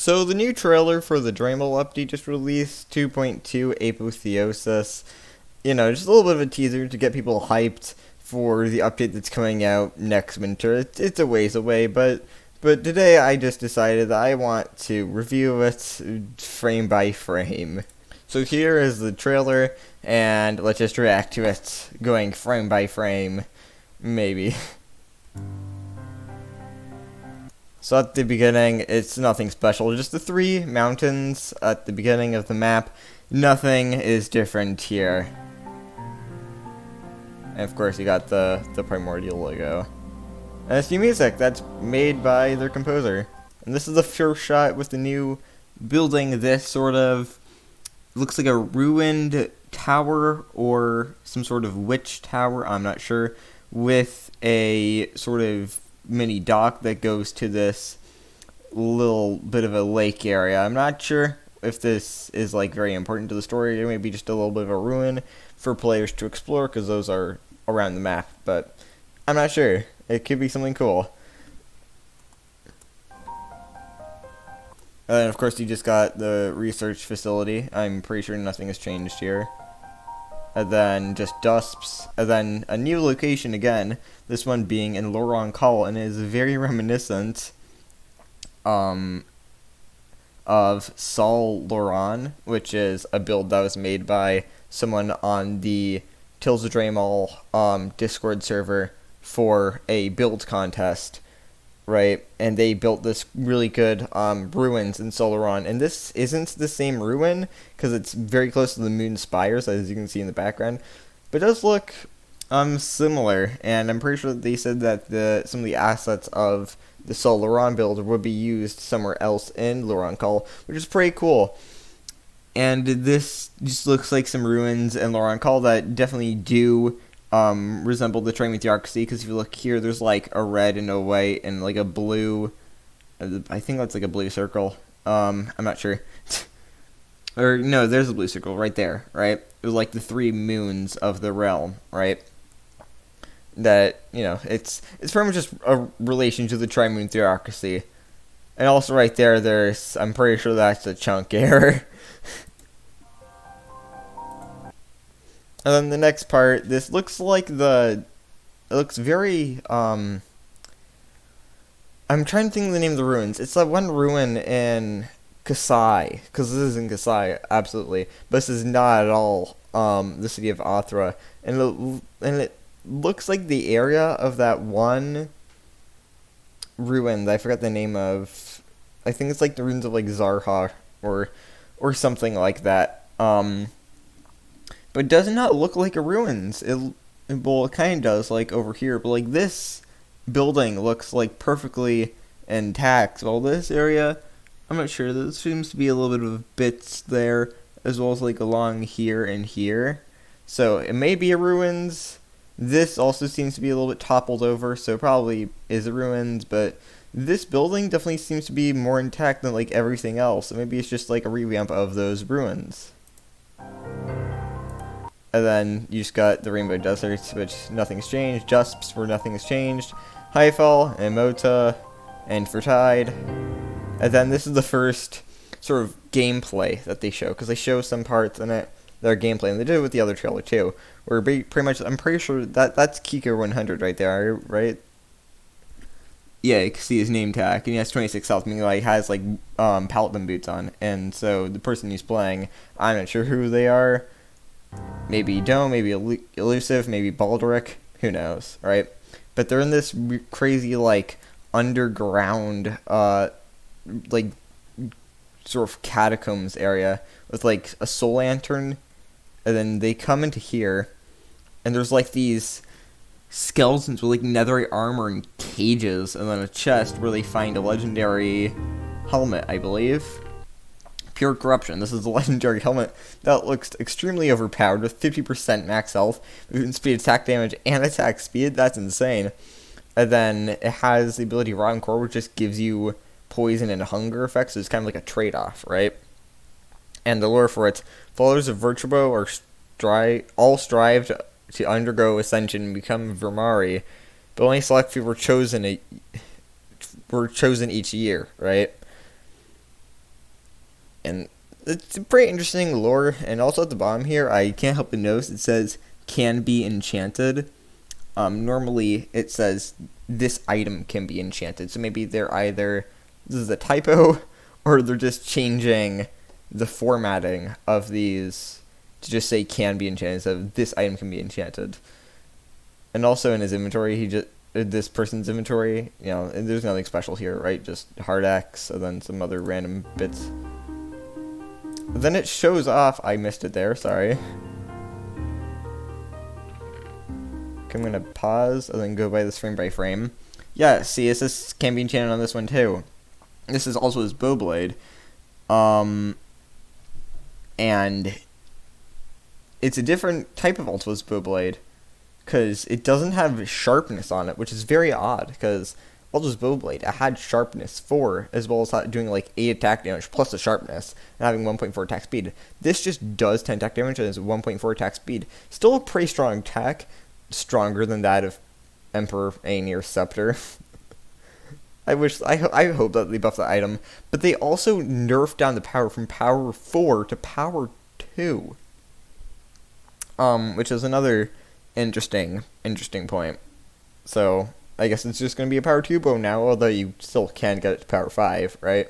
So the new trailer for the Drehmal update just released, 2.2 Apotheosis. Just a little bit of a teaser to get people hyped for the update that's coming out next winter. It's a ways away, but today I just decided that I want to review it frame by frame. So here is the trailer, and let's just react to it going frame by frame, maybe. So at the beginning, it's nothing special, just the three mountains at the beginning of the map. Nothing is different here. And of course you got the Primordial logo. And it's new music that's made by their composer. And this is the first shot with the new building. This sort of looks like a ruined tower or some sort of witch tower, I'm not sure, with a sort of mini dock that goes to this little bit of a lake area. I'm not sure if this is like very important to the story, or maybe just a little bit of a ruin for players to explore, because those are around the map, but I'm not sure. It could be something cool. And then of course you just got the research facility. I'm pretty sure nothing has changed here. And then just dusps, and then a new location again, this one being in Call, and it is very reminiscent of Sol Loran, which is a build that was made by someone on the TEASER Drehmal Discord server for a build contest, right? And they built this really good ruins in Solaron, and this isn't the same ruin because it's very close to the moon spires, as you can see in the background, but it does look similar. And I'm pretty sure that they said that some of the assets of the Solaron build would be used somewhere else in Call, which is pretty cool. And this just looks like some ruins in Call that definitely do resemble the Trimetheocracy, because if you look here, there's like a red and a white and like a blue. I think that's like a blue circle. I'm not sure. Or no, there's a blue circle right there, right? It was like the three moons of the realm, right? That, it's pretty much just a relation to the Trimetheocracy. And also right there, I'm pretty sure that's a chunk error. And then the next part, this looks like it looks very, I'm trying to think of the name of the ruins. It's that one ruin in Kasai, because this is in Kasai, absolutely. But this is not at all, the city of Athra. And it looks like the area of that one ruin that I forgot the name of. I think it's like the ruins of like Zarha, or something like that. But it does not look like a ruins. It kind of does, like, over here. But, like, this building looks, like, perfectly intact. Well, this area, I'm not sure. There seems to be a little bit of bits there, as well as, like, along here and here. So, it may be a ruins. This also seems to be a little bit toppled over, so it probably is a ruins. But this building definitely seems to be more intact than, like, everything else. So maybe it's just, like, a revamp of those ruins. And then you just got the Rainbow Deserts, which nothing's changed. Jusps, where nothing has changed. Highfall, and Mota, and Fertide. And then this is the first sort of gameplay that they show, because they show some parts in it that are gameplay, and they did it with the other trailer too. Where pretty much, I'm pretty sure that's Kiko 100 right there, right? Yeah, you can see his name tag, and he has 26 health, meaning like has like paladin boots on. And so the person he's playing, I'm not sure who they are. Maybe Dome, maybe Elusive, maybe Baldric, who knows, right? But they're in this crazy, like, underground, like, sort of catacombs area with, like, a soul lantern, and then they come into here, and there's, like, these skeletons with, like, netherite armor and cages, and then a chest where they find a legendary helmet, I believe. Pure Corruption. This is a legendary helmet that looks extremely overpowered with 50% max health, movement speed, attack damage, and attack speed. That's insane. And then it has the ability Rotten Core, which just gives you poison and hunger effects, so it's kind of like a trade-off, right? And the lore for it: followers of Virtubo all strive to undergo ascension and become Vermari, but only select few were chosen each year, right? and it's a pretty interesting lore. And also at the bottom here, I can't help but notice it says can be enchanted. Normally it says this item can be enchanted, so maybe they're either this is a typo or they're just changing the formatting of these to just say can be enchanted, so this item can be enchanted. And also in his inventory, this person's inventory, you know, there's nothing special here, right? Just hard axe and then some other random bits. Then it shows off, I missed it there, sorry. Okay, I'm gonna pause and then go by this frame by frame. Yeah, see, this can be enchanted on this one too. This is also his bow blade. And it's a different type of Ultima's bow blade, because it doesn't have sharpness on it, which is very odd, because Ultima's bow blade, it had sharpness 4, as well as doing like 8 attack damage plus the sharpness, and having 1.4 attack speed. This just does 10 attack damage and has 1.4 attack speed. Still a pretty strong attack, stronger than that of Emperor Aenir's Scepter. I hope that they buff the item, but they also nerfed down the power from power 4 to power 2. Which is another interesting point. So, I guess it's just going to be a power 2 bow now, although you still can get it to power 5, right?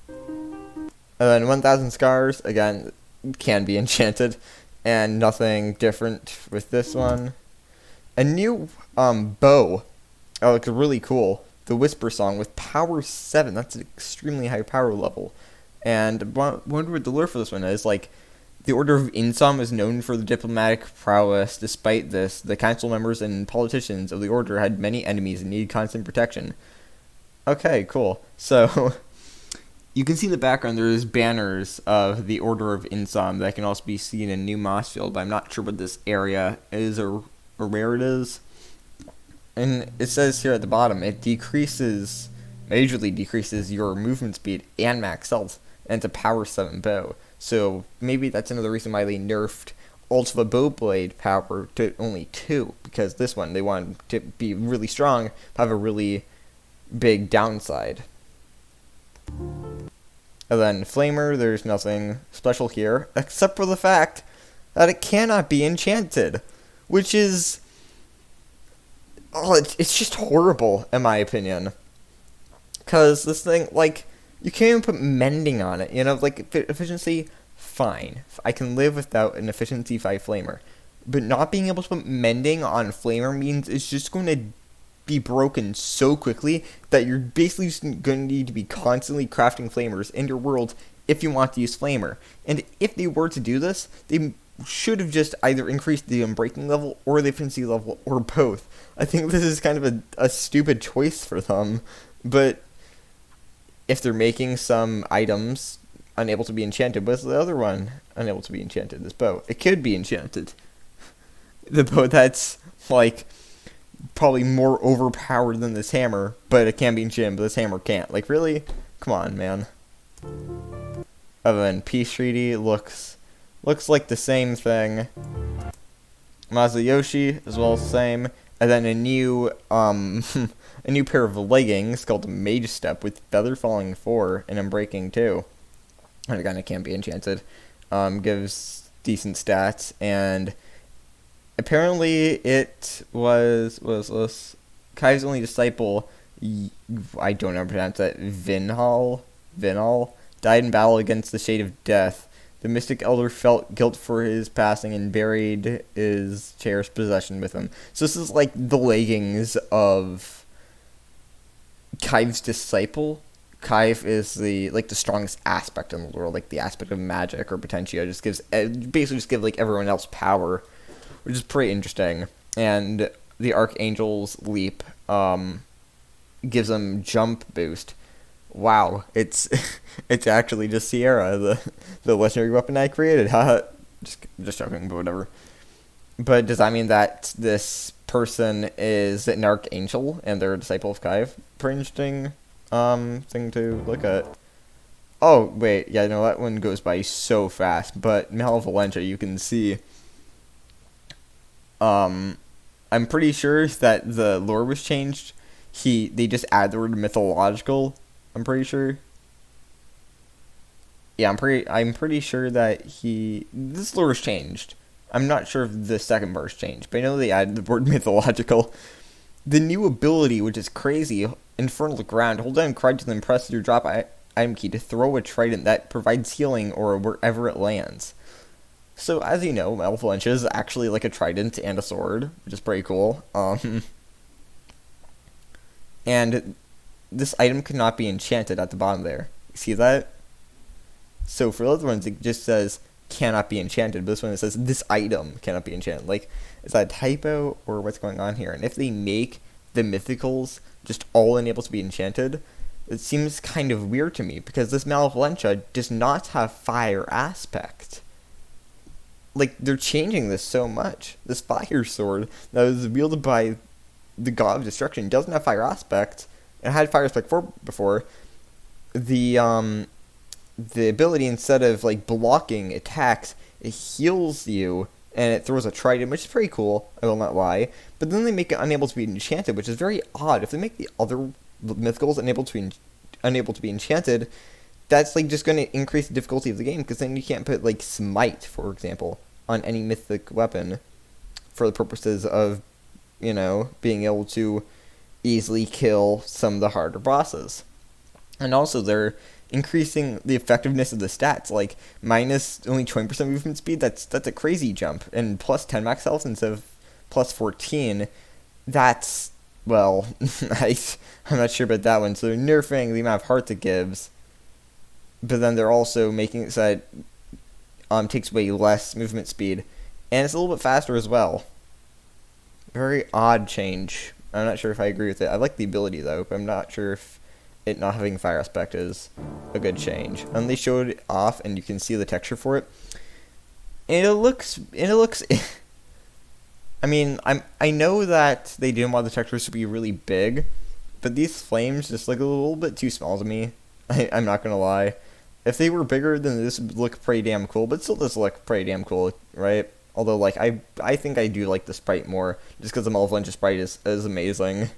And then 1000 Scars, again, can be enchanted, and nothing different with this one. A new bow, oh, it's really cool. The Whisper Song with power 7, that's an extremely high power level. And wonder what the lure for this one is, like, the Order of Insom is known for the diplomatic prowess. Despite this, the council members and politicians of the Order had many enemies and needed constant protection. Okay, cool. So, you can see in the background there's banners of the Order of Insom that can also be seen in New Mossfield, but I'm not sure what this area is or where it is. And it says here at the bottom, it majorly decreases your movement speed and max health, and it's a power 7 bow. So maybe that's another reason why they nerfed Ultima Bowblade power to only 2, because this one, they wanted to be really strong, have a really big downside. And then Flamer, there's nothing special here, except for the fact that it cannot be enchanted, which is, it's just horrible, in my opinion. Because this thing, like, you can't even put mending on it, you know, like, efficiency, fine. I can live without an efficiency 5 flamer. But not being able to put mending on flamer means it's just going to be broken so quickly that you're basically just going to need to be constantly crafting flamers in your world if you want to use flamer. And if they were to do this, they should have just either increased the unbreaking level or the efficiency level, or both. I think this is kind of a stupid choice for them, but if they're making some items unable to be enchanted, what's the other one unable to be enchanted? This bow. It could be enchanted. The bow that's, like, probably more overpowered than this hammer, but it can be enchanted, but this hammer can't. Like, really? Come on, man. Other than Peace Treaty, looks like the same thing. Masayoshi, as well as the same. And then a new pair of leggings called Mage Step with Feather Falling 4 and Unbreaking 2. And again, it can't be enchanted. Gives decent stats, and apparently it was this? Kai's only disciple, I don't know how to pronounce that, Vinhal, died in battle against the Shade of Death. The Mystic Elder felt guilt for his passing and buried his cherished possession with him. So this is like the leggings of Kai's disciple. Kai is the strongest aspect in the world, like the aspect of magic or potentia. Basically just give like everyone else power, which is pretty interesting. And the Archangel's leap gives them jump boost. Wow, it's actually just Sierra, the legendary weapon I created. Just joking, but whatever. But does that mean that this person is an Archangel and they're a disciple of Kai? Pretty interesting thing to look at. Oh wait, yeah, no, that one goes by so fast. But Malevolentia, you can see. I'm pretty sure that the lore was changed. They just add the word mythological. I'm pretty sure. Yeah, I'm pretty sure that this lure's changed. I'm not sure if the second bar's changed, but I know they added the word mythological. The new ability, which is crazy, Infernal Ground. Hold down Crud to then press your drop item key to throw a trident that provides healing or wherever it lands. So, as you know, Malevolence is actually like a trident and a sword, which is pretty cool. And this item cannot be enchanted at the bottom there. You see that? So for the other ones, it just says cannot be enchanted, but this one it says this item cannot be enchanted. Like, is that a typo or what's going on here? And if they make the mythicals just all unable to be enchanted, it seems kind of weird to me, because this Malevolentia does not have fire aspect. Like, they're changing this so much. This fire sword that was wielded by the God of Destruction doesn't have fire aspect. It had fire aspect before. The ability, instead of like blocking attacks, it heals you and it throws a trident, which is pretty cool, I will not lie. But then they make it unable to be enchanted, which is very odd. If they make the other mythicals unable to be enchanted, that's like just going to increase the difficulty of the game, because then you can't put like smite, for example, on any mythic weapon for the purposes of, you know, being able to easily kill some of the harder bosses. And also they're increasing the effectiveness of the stats, like minus only 20% movement speed. That's a crazy jump, and plus 10 max health instead of plus 14. That's, well, I'm not sure about that one. So they're nerfing the amount of hearts it gives, but then they're also making it so that takes away less movement speed, and it's a little bit faster as well. Very odd change. I'm not sure if I agree with it. I like the ability though, but I'm not sure if it not having fire aspect is a good change. And they showed it off, and you can see the texture for it. And it looks I mean, I know that they didn't want the textures to be really big, but these flames just look a little bit too small to me. I'm not gonna lie. If they were bigger, then this would look pretty damn cool, but it still does look pretty damn cool, right? Although, like, I think I do like the sprite more, just because the Malevolent sprite is amazing.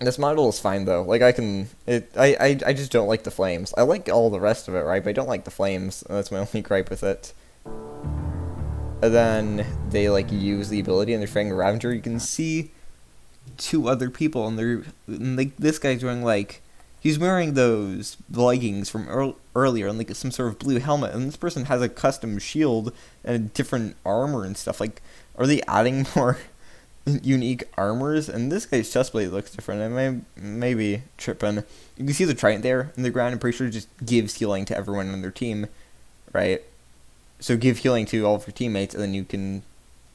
This model is fine though. Like, I just don't like the flames. I like all the rest of it, right? But I don't like the flames. That's my only gripe with it. And then they like use the ability, and they're fighting a Ravager. You can see two other people, and like this guy's wearing like, he's wearing those leggings from earlier, and like some sort of blue helmet. And this person has a custom shield and a different armor and stuff. Like, are they adding more unique armors? And this guy's chest plate looks different. I may be tripping. You can see the trident there in the ground. I'm pretty sure it just gives healing to everyone on their team, right? So give healing to all of your teammates, and then you can,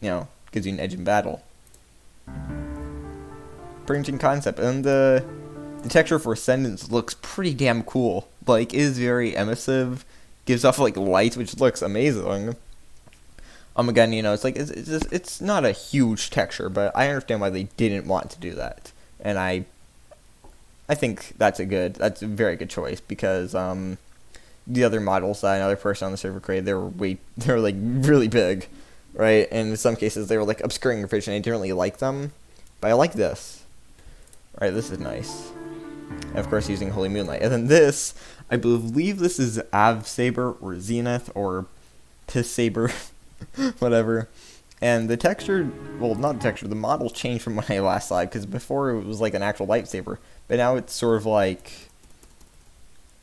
you know, gives you an edge in battle. Pretty interesting concept. And the texture for Ascendance looks pretty damn cool. Like, it is very emissive, gives off like light, which looks amazing. Again, you know, it's like it's not a huge texture, but I understand why they didn't want to do that, and I think that's a very good choice, because the other models that another person on the server created, they were like really big, right? And in some cases they were like obscuring your vision. I didn't really like them, but I like this. Right, this is nice. And of course, using Holy Moonlight. And then this, I believe this is Av Saber or Zenith or Piss Saber, whatever. And the texture, well, not the texture, the model changed from when I last saw it, because before it was like an actual lightsaber, but now it's sort of like,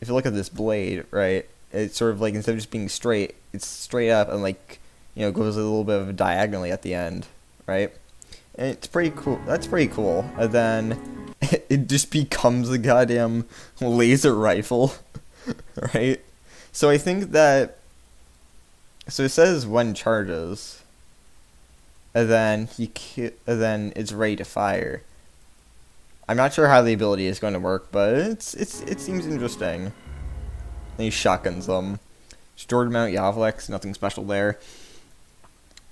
if you look at this blade, right, it's sort of like, instead of just being straight, it's straight up and like, you know, goes a little bit of diagonally at the end, right? And it's pretty cool. That's pretty cool. And then it just becomes a goddamn laser rifle, right? So I think that, so it says when charges, and then then it's ready to fire. I'm not sure how the ability is going to work, but it seems interesting. And he shotguns them. Stored Mount Yavlex, nothing special there.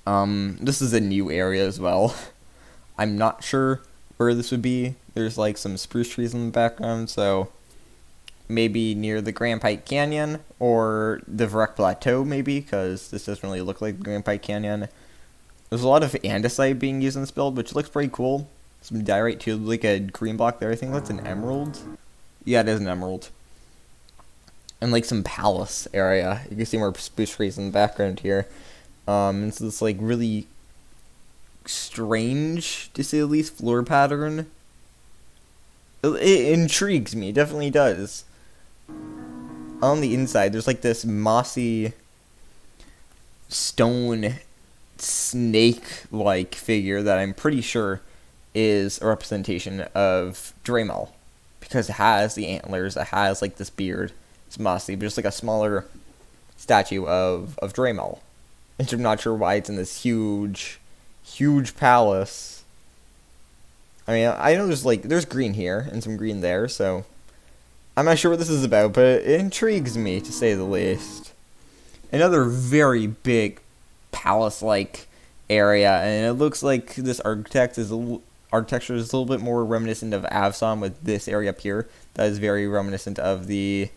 This is a new area as well. I'm not sure where this would be. There's like some spruce trees in the background, so maybe near the Grand Pike Canyon or the Varek Plateau, maybe, because this doesn't really look like the Grand Pike Canyon. There's a lot of andesite being used in this build, which looks pretty cool. Some diorite too, like a green block there. I think that's an emerald. Yeah, it is an emerald. and like some palace area. You can see more spruce trees in the background here. And so this like really strange, to say the least, floor pattern. It intrigues me. It definitely does. On the inside, there's like this mossy stone snake-like figure that I'm pretty sure is a representation of Drehmal, because it has the antlers, it has like this beard. It's mossy, but just like a smaller statue of Drehmal. And I'm not sure why it's in this huge palace. I mean, I know there's green here and some green there, so I'm not sure what this is about, but it intrigues me, to say the least. Another very big palace-like area, and it looks like this architecture is a little bit more reminiscent of Avsom, with this area up here that is very reminiscent of the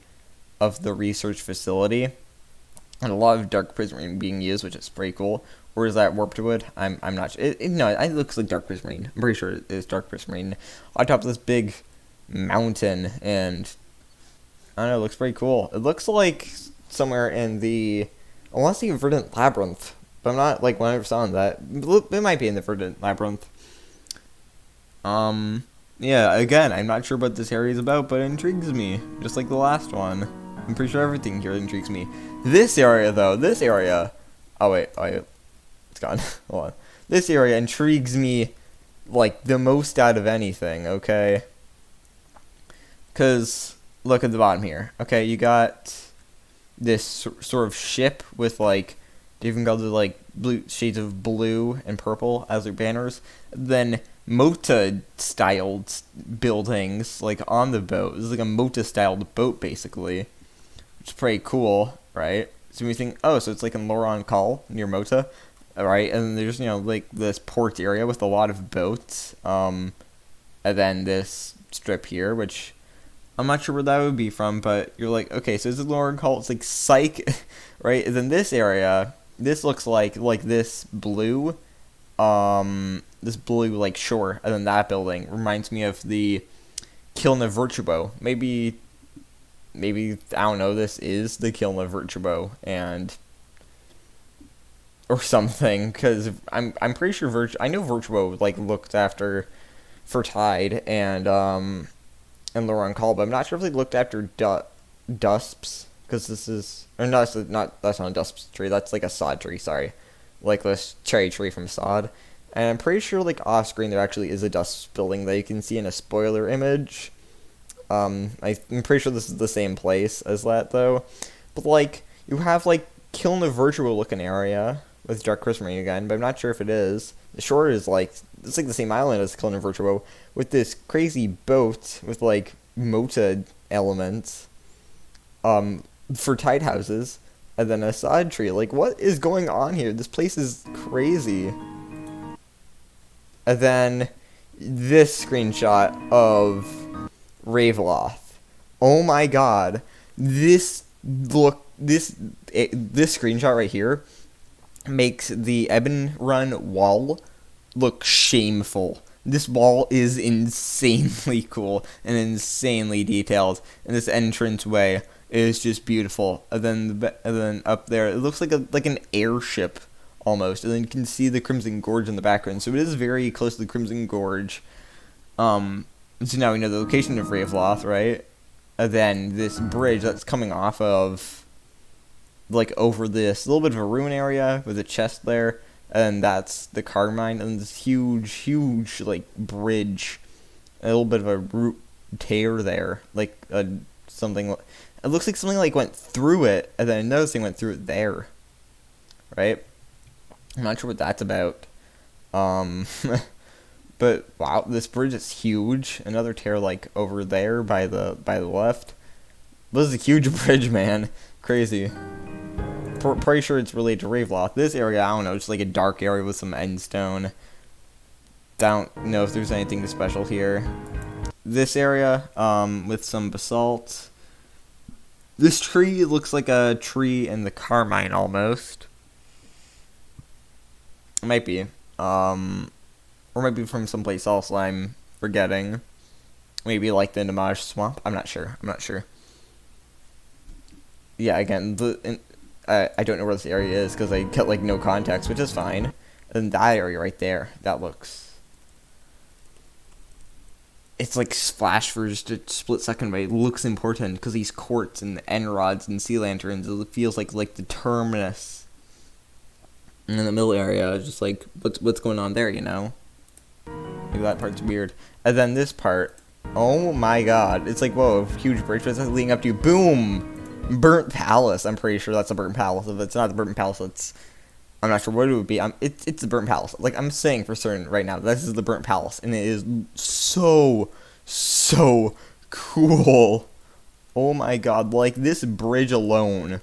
research facility, and a lot of dark prismarine being used, which is pretty cool. Or is that warped wood? I'm not sure. No, it looks like dark prismarine. I'm pretty sure it is dark prismarine on top of this big mountain, and I don't know, it looks pretty cool. It looks like somewhere in the, I want to say Verdant Labyrinth, but I'm not like 100% on that. It might be in the Verdant Labyrinth. Yeah, again, I'm not sure what this area is about, but it intrigues me, just like the last one. I'm pretty sure everything here intrigues me. This area, though, oh wait, it's gone. Hold on. This area intrigues me, like, the most out of anything, okay? Because, look at the bottom here. Okay, you got this sort of ship with, like, different colors, like, shades of blue and purple as their banners. Then Mota-styled buildings, like, on the boat. This is like a Mota-styled boat, basically, which is pretty cool, right? So we think, oh, so it's like in Loron Call near Mota, right? And then there's, like this port area with a lot of boats, and then this strip here, which I'm not sure where that would be from, but you're like, okay, so this is Loron Call, it's like Psych, right? And then this area, this looks like this blue, like shore, and then that building reminds me of the Kilna Virtuo. Maybe I don't know, this is the Kilna Virtuo, and or something, because I'm pretty sure I know Virtuo like looked after Fertide and Loron Call, but I'm not sure if they looked after Dusps, because this is, or no, that's not a Dusps tree, that's like a Sod tree, sorry, like this cherry tree from Sod. And I'm pretty sure like off screen there actually is a Dusps building that you can see in a spoiler image. I'm pretty sure this is the same place as that, though. But, like, you have, like, Kilna Virtual looking area with Dark Prismarine again, but I'm not sure if it is. The shore is, like, it's like the same island as Kilna Virtual, with this crazy boat with, like, Mota elements, for tide houses, and then a sod tree. Like, what is going on here? This place is crazy. And then this screenshot of Raveloth. Oh my god. This screenshot right here makes the Ebon Run wall look shameful. This wall is insanely cool and insanely detailed, and this entranceway is just beautiful. And then up there, it looks like an airship almost, and then you can see the Crimson Gorge in the background. So it is very close to the Crimson Gorge. So now we know the location of Raveloth, right? And then this bridge that's coming off of, like, over this little bit of a ruin area with a chest there, and that's the Carmine, and this huge, like, bridge, a little bit of a root tear there, like, something, it looks like something, like, went through it, and then another thing went through it there, right? I'm not sure what that's about, but wow, this bridge is huge. Another tear like over there by the left. This is a huge bridge, man. Crazy. Pretty sure it's related to Raveloth. This area, I don't know, just like a dark area with some endstone. Don't know if there's anything special here. This area, with some basalt. This tree looks like a tree in the Carmine almost. It might be. Or maybe from someplace else I'm forgetting. Maybe like the Namaj Swamp. I'm not sure. yeah, again, I don't know where this area is because I get, like, no context, which is fine. And that area right there, that looks... It's, like, splashed for just a split second, but it looks important because these quartz and end rods and sea lanterns, it feels like the terminus. And in the middle area, just, like, what's going on there, you know? Like, that part's weird. And then this part, oh my god, it's like, whoa, a huge bridge that's leading up to, boom! Burnt Palace. I'm pretty sure that's a Burnt Palace. If it's not the Burnt Palace, I'm not sure what it would be. It's the Burnt Palace. Like, I'm saying for certain right now, this is the Burnt Palace, and it is so cool. Oh my god, like, this bridge alone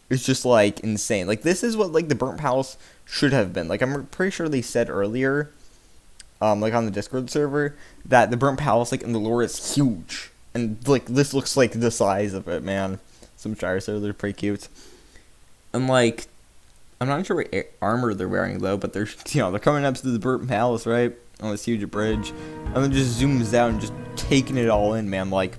is just, like, insane. Like, this is what, like, the Burnt Palace should have been. Like, I'm pretty sure they said earlier, like, on the Discord server, that the Burnt Palace, like, in the lore is huge. And, like, this looks like the size of it, man. Some stars there, they're pretty cute. And, like, I'm not sure what armor they're wearing, though, but they're, you know, they're coming up to the Burnt Palace, right? On this huge bridge. And then just zooms out and just taking it all in, man. Like,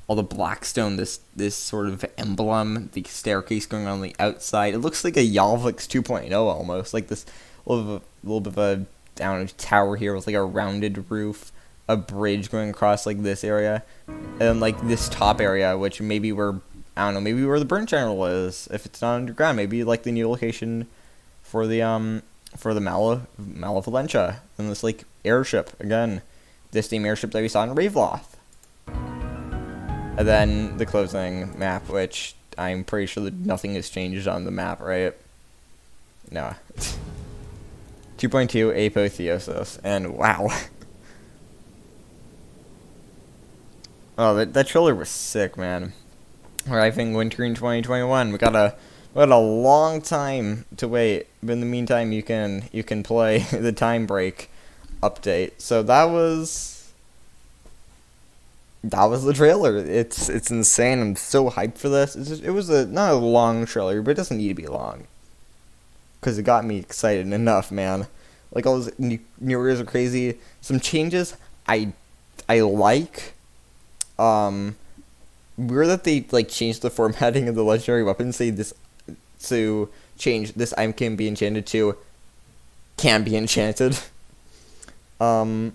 all the blackstone, this sort of emblem, the staircase going on the outside. It looks like a Yalvix 2.0 almost. Like this little bit of a, I don't know, tower here with, like, a rounded roof. A bridge going across, like, this area. And then, like, this top area, which maybe where, I don't know, maybe where the Burnt General is. If it's not underground, maybe, like, the new location for the Malevolentia. And this, like, airship, again. This same airship that we saw in Raveloth. And then the closing map, which I'm pretty sure that nothing has changed on the map, right? No. 2.2 Apotheosis. And, wow. Oh, that trailer was sick, man. Arriving winter in 2021. We got a long time to wait. But in the meantime, you can play the Time Break update. So that was the trailer. It's insane. I'm so hyped for this. It was not a long trailer, but it doesn't need to be long. Because it got me excited enough, man. Like, all those new areas are crazy. Some changes I like. Weird that they, like, changed the formatting of the legendary weapons. Say this to change this item can be enchanted to can be enchanted. The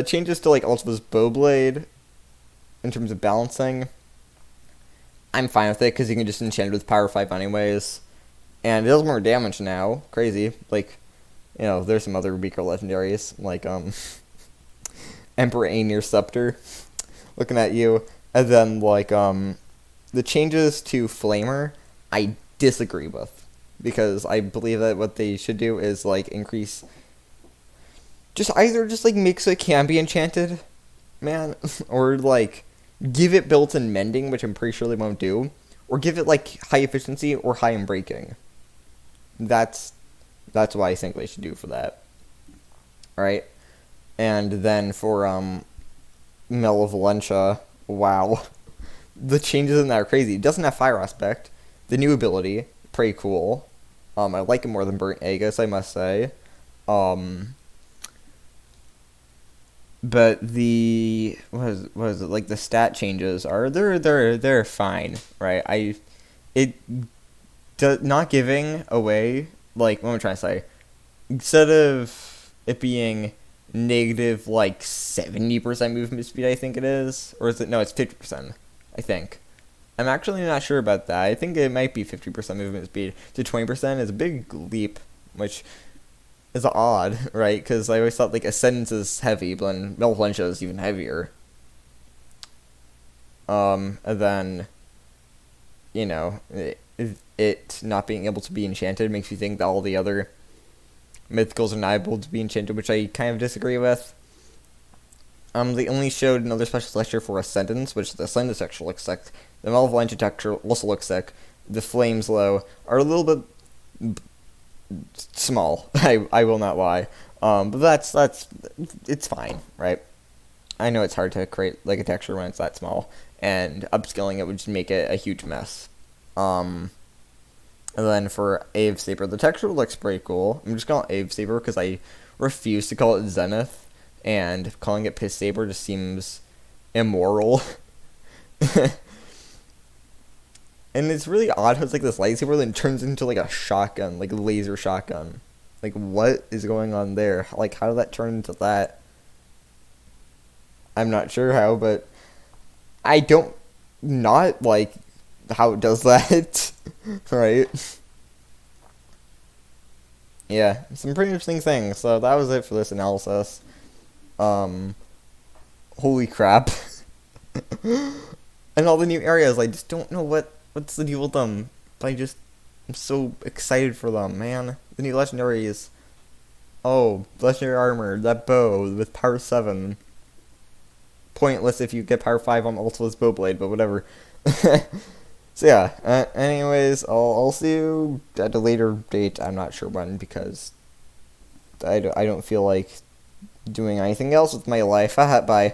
changes to, like, Ultima's Bowblade in terms of balancing, I'm fine with it because you can just enchant it with Power 5 anyways, and it does more damage now. Crazy. Like, you know, there's some other weaker legendaries like Emperor Aenir Scepter. Looking at you. And then, like, the changes to Flamer, I disagree with. Because I believe that what they should do is, like, increase... Just like, make so it can be enchanted, man. Or, like, give it built-in mending, which I'm pretty sure they won't do. Or give it, like, high efficiency or high in breaking. That's what I think they should do for that. Alright? And then for, Malevolentia, wow. The changes in that are crazy. It doesn't have fire aspect. The new ability, pretty cool. I like it more than Burnt Aegis, I must say. But the what is it, like, the stat changes are they're fine, right? Not giving away, like, what am I trying to say? Instead of it being negative, like, 70% movement speed, I think it is. Or is it? No, it's 50%, I think. I'm actually not sure about that. I think it might be 50% movement speed to 20% is a big leap, which is odd, right? Because I always thought, like, Ascendance is heavy, but then Malevolentia is even heavier. And then, you know, it not being able to be enchanted makes you think that all the other Mythicals are not able to be enchanted, which I kind of disagree with. They only showed another special texture for Ascendance, which the Ascendance texture looks sick. The Malevolentia texture also looks sick. The Flames, though, are a little bit small. I will not lie. But that's it's fine, right? I know it's hard to create, like, a texture when it's that small, and upscaling it would just make it a huge mess. And then for Ave Saber, the texture looks pretty cool. I'm just calling it Ave Saber because I refuse to call it Zenith, and calling it Piss Saber just seems immoral. And it's really odd how it's like this lightsaber then turns into like a shotgun, like a laser shotgun. Like, what is going on there? Like, how did that turn into that? I'm not sure how, but I don't not like how it does that. Right? Yeah, some pretty interesting things. So that was it for this analysis. Holy crap. And all the new areas, I just don't know what's the deal with them. But I'm so excited for them, man. The new legendaries. Oh, legendary armor, that bow with power 7. Pointless if you get power 5 on Ultimate's Bowblade, but whatever. So yeah, anyways, I'll see you at a later date. I'm not sure when, because I don't feel like doing anything else with my life. Haha, bye.